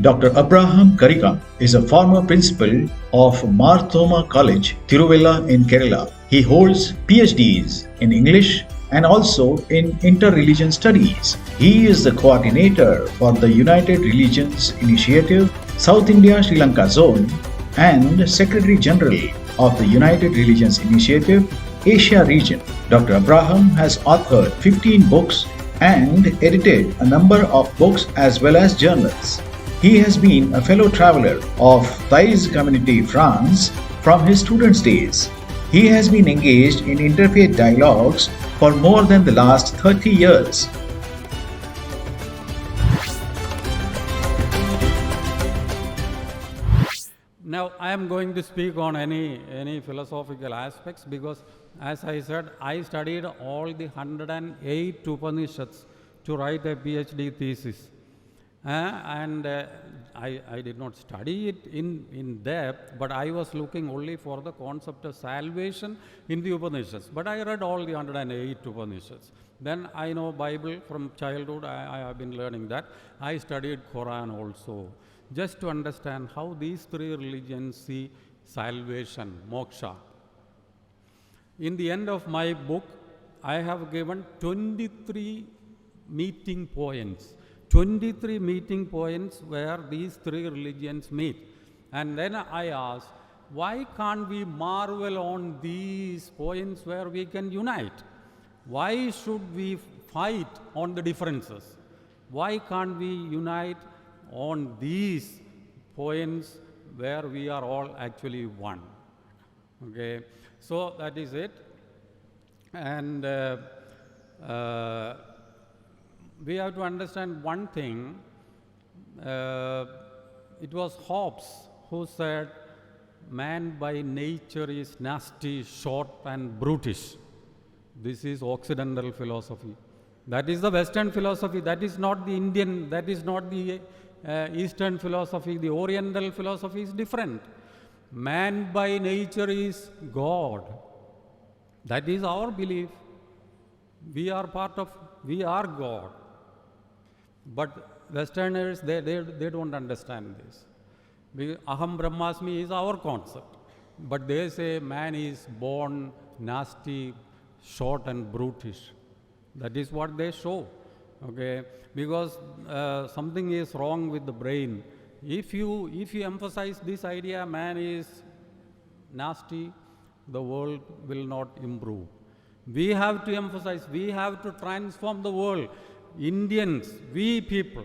Dr. Abraham Karickam is a former principal of Thoma College, Tiruvalla in Kerala. He holds PhDs in English and also in interreligion studies. He is the coordinator for the United Religions Initiative, South India Sri Lanka Zone, and Secretary General of the United Religions Initiative, Asia region. Dr. Abraham has authored 15 books and edited a number of books as well as journals. He has been a fellow traveler of Taize Community, France from his students' days. He has been engaged in interfaith dialogues for more than the last 30 years. Now, I am going to speak on any philosophical aspects because, as I said, I studied all the 108 Upanishads to write a PhD thesis. I did not study it in depth, but I was looking only for the concept of salvation in the Upanishads. But I read all the 108 Upanishads. Then I know Bible from childhood. I have been learning that. I studied Quran also, just to understand how these three religions see salvation, moksha. In the end of my book, I have given 23 meeting points. 23 meeting points where these three religions meet. And then I asked, why can't we marvel on these points where we can unite? Why should we fight on the differences? Why can't we unite on these points where we are all actually one? Okay, so that is it. And we have to understand one thing. It was Hobbes who said, man by nature is nasty, short and brutish. This is Occidental philosophy. That is the Western philosophy. That is not the Indian, that is not the Eastern philosophy. The Oriental philosophy is different. Man by nature is God. That is our belief. We are God. But Westerners, they don't understand this. Aham Brahmasmi is our concept. But they say man is born nasty, short and brutish. That is what they show. Okay? Because something is wrong with the brain. If you emphasize this idea, man is nasty, the world will not improve. We have to emphasize, we have to transform the world. Indians, we people,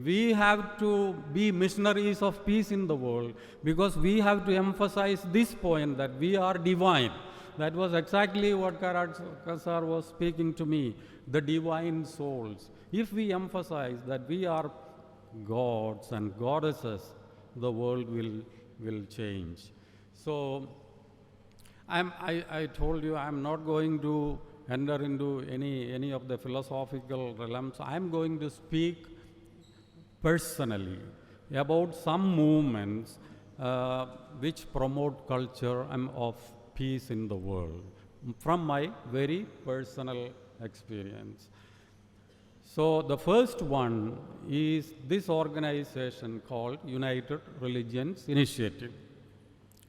we have to be missionaries of peace in the world because we have to emphasize this point that we are divine. That was exactly what Karickam sir was speaking to me, the divine souls. If we emphasize that we are gods and goddesses, the world will change. So, I told you I'm not going to enter into any of the philosophical realms. I'm going to speak personally about some movements which promote culture of peace in the world from my very personal experience. So the first one is this organization called United Religions Initiative,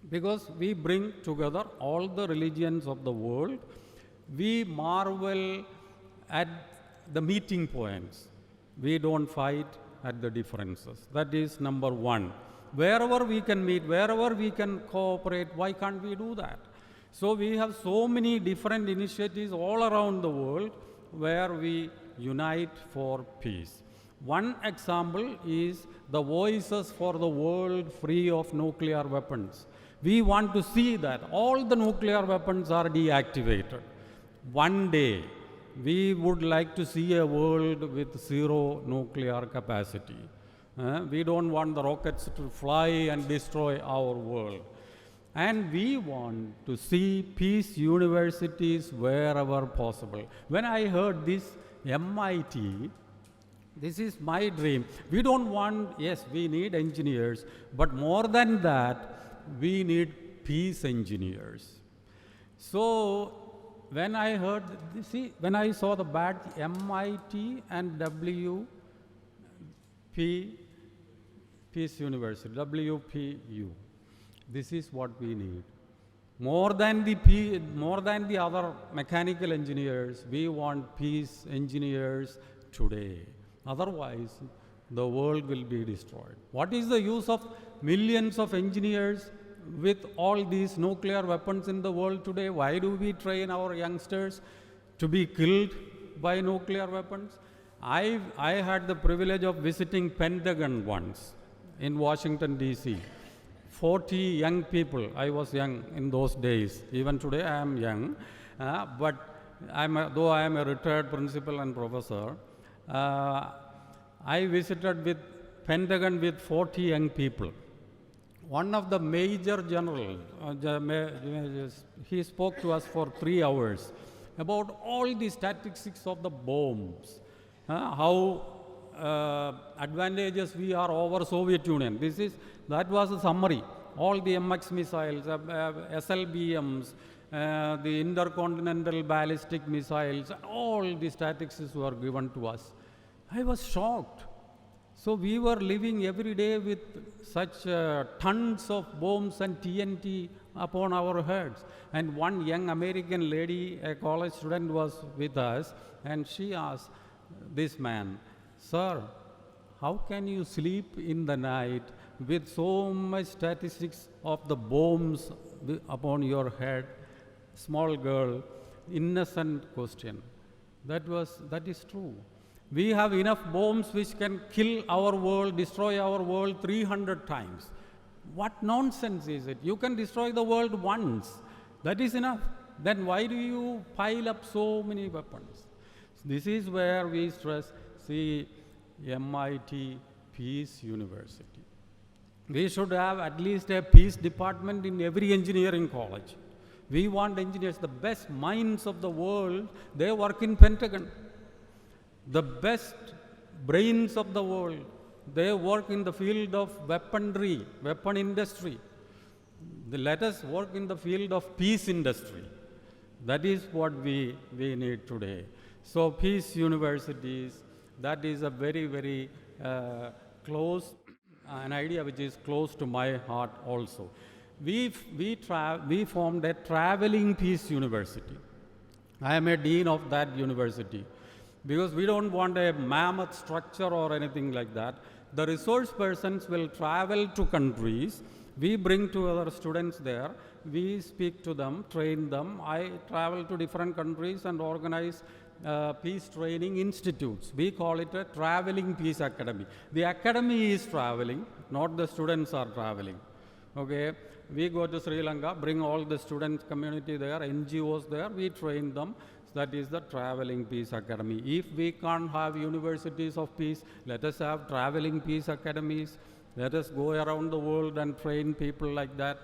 because we bring together all the religions of the world. We marvel at the meeting points. We don't fight at the differences. That is number one. Wherever we can meet, wherever we can cooperate, why can't we do that? So we have so many different initiatives all around the world where we unite for peace. One example is the Voices for the World Free of Nuclear Weapons. We want to see that all the nuclear weapons are deactivated. One day, we would like to see a world with zero nuclear capacity. We don't want the rockets to fly and destroy our world. And we want to see peace universities wherever possible. When I heard this MIT, this is my dream. We don't want, yes, we need engineers, but more than that, we need peace engineers. So, when I heard, when I saw the badge MIT and WP, Peace University, WPU. This is what we need. More than the other mechanical engineers, we want peace engineers today. Otherwise, the world will be destroyed. What is the use of millions of engineers with all these nuclear weapons in the world today? Why do we train our youngsters to be killed by nuclear weapons? I had the privilege of visiting Pentagon once in Washington, D.C. 40 young people. I was young in those days. Even today I am young. But though I am a retired principal and professor, I visited with Pentagon with 40 young people. One of the major generals, he spoke to us for 3 hours about all the statistics of the bombs, how advantageous we are over Soviet Union. That was a summary. All the MX missiles, SLBMs, the intercontinental ballistic missiles, all the statistics were given to us. I was shocked. So we were living every day with such tons of bombs and TNT upon our heads. And one young American lady, a college student, was with us, and she asked this man, "Sir, how can you sleep in the night with so much statistics of the bombs upon your head?" Small girl, innocent question. That is true. We have enough bombs which can kill our world, destroy our world 300 times. What nonsense is it? You can destroy the world once. That is enough. Then why do you pile up so many weapons? This is where we stress, see, MIT Peace University. We should have at least a peace department in every engineering college. We want engineers, the best minds of the world, they work in Pentagon. The best brains of the world, they work in the field of weaponry, weapon industry. Let us work in the field of peace industry. That is what we need today. So peace universities, that is a very, very close, an idea which is close to my heart also. We formed a traveling peace university. I am a dean of that university, because we don't want a mammoth structure or anything like that. The resource persons will travel to countries. We bring to our students there. We speak to them, train them. I travel to different countries and organize peace training institutes. We call it a traveling peace academy. The academy is traveling, not the students are traveling. Okay, we go to Sri Lanka, bring all the student community there, NGOs there, we train them. That is the traveling peace academy. If we can't have universities of peace, let us have traveling peace academies. Let us go around the world and train people like that.